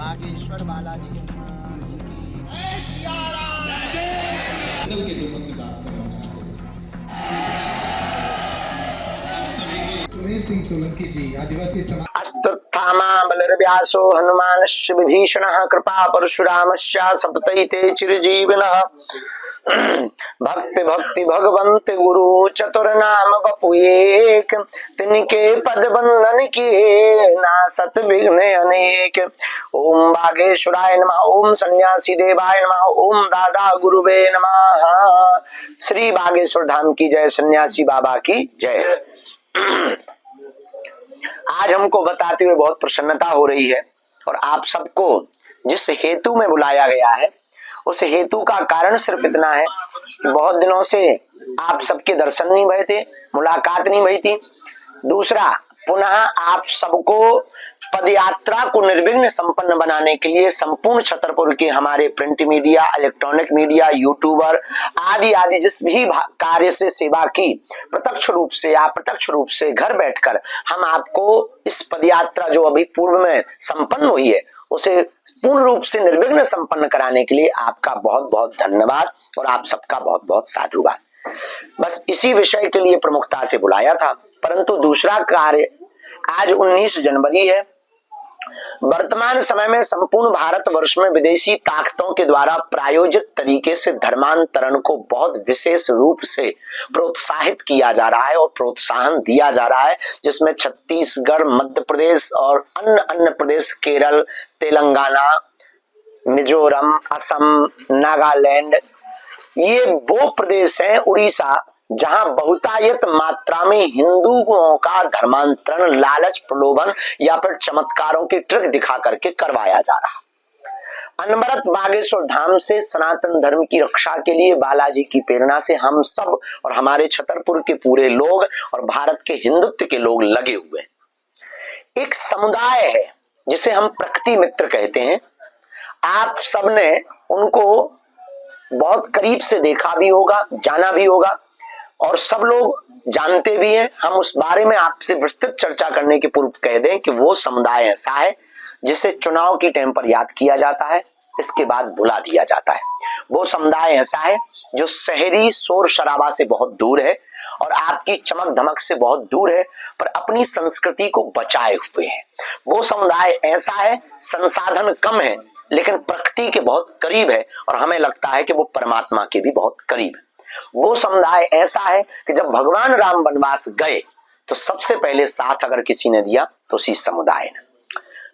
बागेश्वर बालाजी की जय सिया राम। के लोगों से बात करना चाहते हैं। सुमेर सिंह सोलंकी जी आदिवासी समाज अस्तुत्थामा बलर्व्यासो हनुमानश्च विभीषणः कृपा परशुरामश्च सप्तैते चिरजीविनः भक्ति भक्ति भगवंत गुरु चतुर नाम बपु एक तिनके पद बंधन किए नासत विघ्न अनेक। ओम बागेश्वराय नमः, ओम सन्यासी देवाय नमः, ओम दादा गुरुवे नमः। श्री बागेश्वर धाम की जय, सन्यासी बाबा की जय। आज हमको बताते हुए बहुत प्रसन्नता हो रही है और आप सबको जिस हेतु में बुलाया गया है उस हेतु का कारण सिर्फ इतना है कि बहुत दिनों से आप सबके दर्शन नहीं भए थे, मुलाकात नहीं भई थी। दूसरा, पुनः आप सबको पदयात्रा को निर्विघ्न संपन्न बनाने के लिए संपूर्ण छतरपुर के हमारे print media, electronic media, YouTuber आदि आदि जिस भी कार्य से सेवा की, प्रत्यक्ष रूप से या अप्रत्यक्ष रूप से घर बैठकर हम आपको इस पदयात्रा जो अभी पूर्व में संपन्न हुई है उसे पूर्ण रूप से निर्विघ्न संपन्न कराने के लिए आपका बहुत बहुत धन्यवाद और आप सबका बहुत बहुत साधुवाद। बस इसी विषय के लिए प्रमुखता से बुलाया था। परंतु दूसरा कार्य, आज 19 जनवरी है। वर्तमान समय में संपूर्ण भारतवर्ष में विदेशी ताकतों के द्वारा प्रायोजित तरीके से धर्मांतरण को बहुत विशेष रूप से प्रोत्साहित किया जा रहा है और प्रोत्साहन दिया जा रहा है, जिसमें छत्तीसगढ़, मध्य प्रदेश और अन्य प्रदेश, केरल, तेलंगाना, मिजोरम, असम, नागालैंड, ये वो प्रदेश हैं, उड़ीसा, जहां बहुतायत मात्रा में हिंदुओं का धर्मांतरण लालच, प्रलोभन या फिर चमत्कारों की ट्रिक दिखा करके करवाया जा रहा। अनवरत बागेश्वर धाम से सनातन धर्म की रक्षा के लिए बालाजी की प्रेरणा से हम सब और हमारे छतरपुर के पूरे लोग और भारत के हिंदुत्व के लोग लगे हुए। एक समुदाय है जिसे हम प्रकृति मित्र कहते हैं। आप सबने उनको बहुत करीब से देखा भी होगा, जाना भी होगा और सब लोग जानते भी हैं। हम उस बारे में आपसे विस्तृत चर्चा करने के पूर्व कह दें कि वो समुदाय ऐसा है जिसे चुनाव की टाइम पर याद किया जाता है, इसके बाद भुला दिया जाता है। वो समुदाय ऐसा है जो शहरी शोर शराबा से बहुत दूर है और आपकी चमक धमक से बहुत दूर है, पर अपनी संस्कृति को बचाए हुए है। वो समुदाय ऐसा है, संसाधन कम है लेकिन प्रकृति के बहुत करीब है और हमें लगता है कि वो परमात्मा के भी बहुत करीब है। वो समुदाय ऐसा है कि जब भगवान राम वनवास गए तो सबसे पहले साथ अगर किसी ने दिया तो उसी समुदाय ने।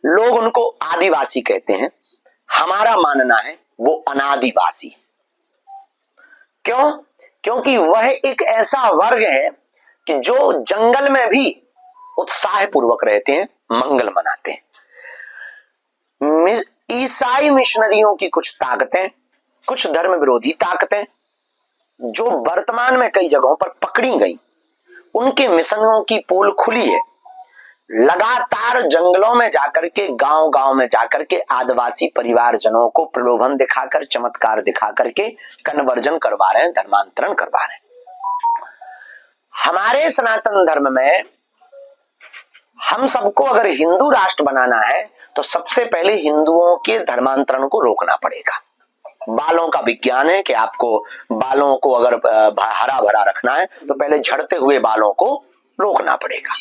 लोग उनको आदिवासी कहते हैं, हमारा मानना है वो अनादिवासी। क्यों? क्योंकि वह एक ऐसा वर्ग है कि जो जंगल में भी उत्साह पूर्वक रहते हैं, मंगल मनाते हैं। ईसाई मिशनरियों की कुछ ताकतें, कुछ धर्म विरोधी ताकतें जो वर्तमान में कई जगहों पर पकड़ी गई, उनके मिशनों की पोल खुली है। लगातार जंगलों में जाकर के, गांव गांव में जाकर के आदिवासी परिवारजनों को प्रलोभन दिखाकर, चमत्कार दिखाकर के कन्वर्जन करवा रहे हैं, धर्मांतरण करवा रहे हैं। हमारे सनातन धर्म में हम सबको अगर हिंदू राष्ट्र बनाना है तो सबसे पहले हिंदुओं के धर्मांतरण को रोकना पड़ेगा। बालों का विज्ञान है कि आपको बालों को अगर हरा भरा रखना है तो पहले झड़ते हुए बालों को रोकना पड़ेगा।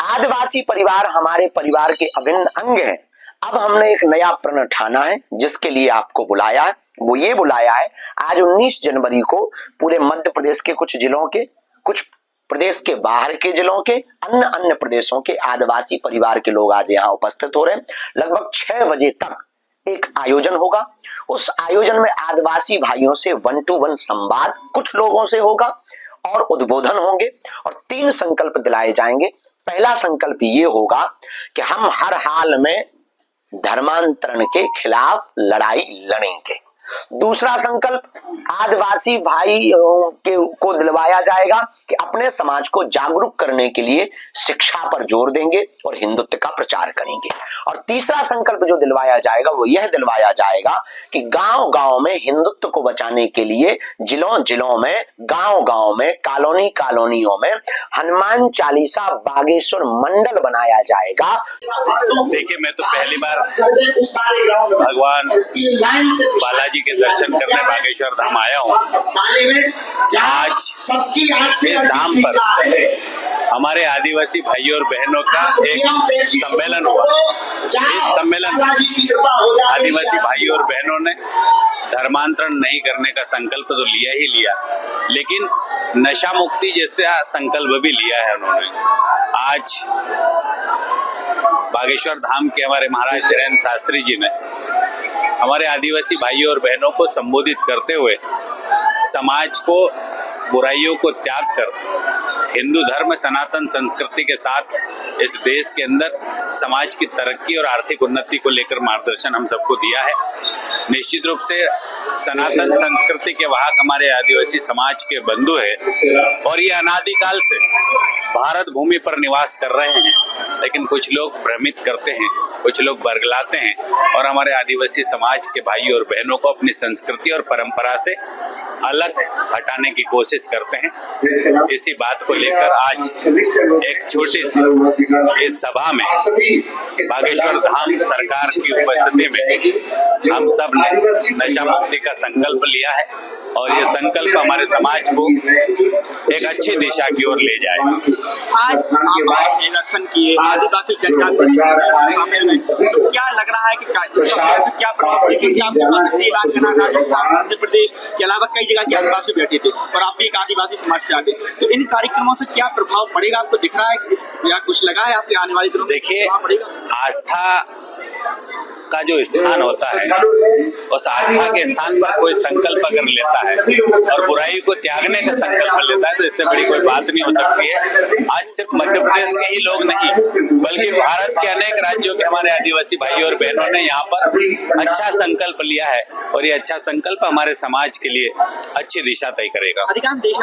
आदिवासी परिवार हमारे परिवार के अभिन्न अंग है। अब हमने एक नया प्रण ठाना है जिसके लिए आपको बुलाया है। वो ये बुलाया है, आज 19 जनवरी को पूरे मध्य प्रदेश के कुछ जिलों के, कुछ प्रदेश के बाहर के जिलों के, अन्य प्रदेशों के आदिवासी परिवार के लोग आज यहाँ उपस्थित हो रहे हैं। लगभग 6 बजे तक एक आयोजन होगा। उस आयोजन में आदिवासी भाइयों से 1-to-1 संवाद कुछ लोगों से होगा और उद्बोधन होंगे और 3 संकल्प दिलाए जाएंगे। पहला संकल्प ये होगा कि हम हर हाल में धर्मांतरण के खिलाफ लड़ाई लड़ेंगे। दूसरा संकल्प आदिवासी भाइयों को दिलवाया जाएगा कि अपने समाज को जागरूक करने के लिए शिक्षा पर जोर देंगे और हिंदुत्व का प्रचार करेंगे। और तीसरा संकल्प जो दिलवाया जाएगा वो यह दिलवाया जाएगा कि गांव-गांव में हिंदुत्व को बचाने के लिए जिलों-जिलों में, गांव-गांव में, कॉलोनियों में हनुमान चालीसा बागेश्वर मंडल बनाया जाएगा। देखिए, मैं तो पहली बार भगवान बालाजी के दर्शन करने बागेश्वर धाम आया हूँ। आज इस धाम पर हमारे आदिवासी भाइयों और बहनों का एक सम्मेलन हुआ। इस सम्मेलन में आदिवासी भाइयों और बहनों ने धर्मांतरण नहीं करने का संकल्प तो लिया ही लिया, लेकिन नशा मुक्ति जैसा संकल्प भी लिया है उन्होंने। आज बागेश्वर धाम के हमारे महाराज धीरेन्द्र शास्त्री जी ने हमारे आदिवासी भाइयों और बहनों को संबोधित करते हुए समाज को बुराइयों को त्याग कर हिंदू धर्म सनातन संस्कृति के साथ इस देश के अंदर समाज की तरक्की और आर्थिक उन्नति को लेकर मार्गदर्शन हम सबको दिया है। निश्चित रूप से सनातन संस्कृति के वाहक हमारे आदिवासी समाज के बंधु है और ये अनादिकाल से भारत भूमि पर निवास कर रहे हैं, लेकिन कुछ लोग भ्रमित करते हैं, कुछ लोग बरगलाते हैं और हमारे आदिवासी समाज के भाइयों और बहनों को अपनी संस्कृति और परंपरा से अलग हटाने की कोशिश करते हैं। इसी बात को लेकर आज एक छोटी सी इस सभा में बागेश्वर धाम सरकार की उपस्थिति में हम सब ने नशा मुक्ति का संकल्प लिया है और ये संकल्प हमारे समाज को एक अच्छी दिशा की ओर ले जाएगा। आज आप इलेक्शन किए, आदिवासी जनजाति शामिल हुए, तो क्या लग रहा है कि क्या प्रभाव पड़ेगा? राजस्थान, मध्य प्रदेश के अलावा कई जगह के आदिवासी बैठे थे और आप भी एक आदिवासी समाज से आते, तो इन कार्यक्रमों से क्या प्रभाव पड़ेगा आपको दिख रहा है या कुछ लगा है आपके आने वाले दिनों में? देखिए, आस्था का जो स्थान होता है उस आस्था के स्थान पर कोई संकल्प अगर लेता है और बुराई को त्यागने का संकल्प लेता है तो इससे बड़ी कोई बात नहीं हो सकती है। आज सिर्फ मध्य प्रदेश के ही लोग नहीं बल्कि भारत के अनेक राज्यों के हमारे आदिवासी भाइयों और बहनों ने यहाँ पर अच्छा संकल्प लिया है और ये अच्छा संकल्प हमारे समाज के लिए अच्छी दिशा तय करेगा। अधिकांश देश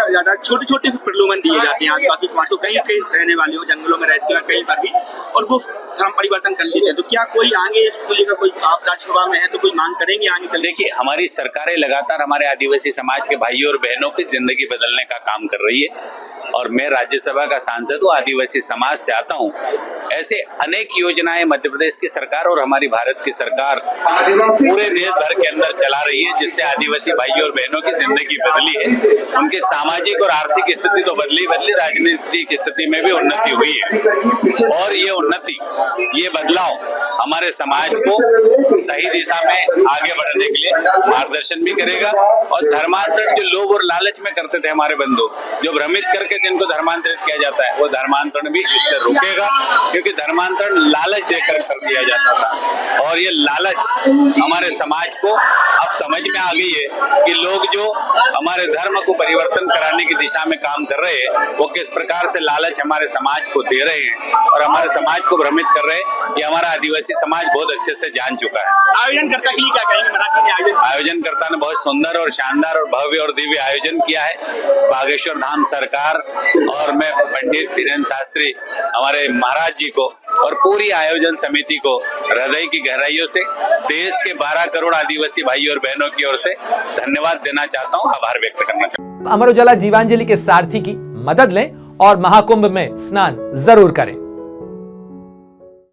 छोटे छोटे प्रलोभन दिए जाते हैं आदिवासी समाज को, कहीं कहीं रहने वाले हो, जंगलों में रहते हैं कहीं पर भी, और वो धर्म परिवर्तन कर लेते हैं। तो क्या कोई आगे इसको लेकर कोई आप राज्यसभा में है तो कोई मांग करेंगे आगे चल? देखिए, हमारी सरकारें लगातार हमारे आदिवासी समाज के भाइयों और बहनों की जिंदगी बदलने का काम कर रही है और मैं राज्यसभा का सांसद हूँ, आदिवासी समाज से आता हूँ। ऐसे अनेक योजनाएं मध्य प्रदेश की सरकार और हमारी भारत की सरकार पूरे देश भर के अंदर चला रही है, जिससे आदिवासी भाइयों और बहनों की जिंदगी बदली है। उनकी सामाजिक और आर्थिक स्थिति तो बदली, राजनीतिक स्थिति में भी उन्नति हुई है और ये उन्नति, ये बदलाव हमारे समाज को सही दिशा में आगे बढ़ने के लिए मार्गदर्शन भी करेगा और धर्मांतरण जो लोभ और लालच में करते थे हमारे बंधु, जो भ्रमित करके जिनको धर्मांतरित किया जाता है, वो धर्मांतरण भी इससे रुकेगा, क्योंकि धर्मांतरण लालच देकर कर दिया जाता था और ये लालच हमारे समाज को अब समझ में आ गई है कि लोग जो हमारे धर्म को परिवर्तन कराने की दिशा में काम कर रहे हैं वो किस प्रकार से लालच हमारे समाज को दे रहे हैं और हमारे समाज को भ्रमित कर रहे हैं। ये हमारा आदिवासी समाज बहुत अच्छे से जान चुका है। आयोजनकर्ता के लिए क्या कहेंगे? आयोजनकर्ता ने बहुत सुंदर और शानदार और भव्य और दिव्य आयोजन किया है। बागेश्वर धाम सरकार और मैं पंडित धीरेन्द्र शास्त्री हमारे महाराज जी को और पूरी आयोजन समिति को हृदय की गहराइयों से देश के 12 करोड़ आदिवासी भाइयों और बहनों की ओर से धन्यवाद देना चाहता हूँ, आभार व्यक्त करना चाहता हूँ। अमर उजाला जीवांजलि के सारथी की मदद लें और महाकुंभ में स्नान जरूर करें।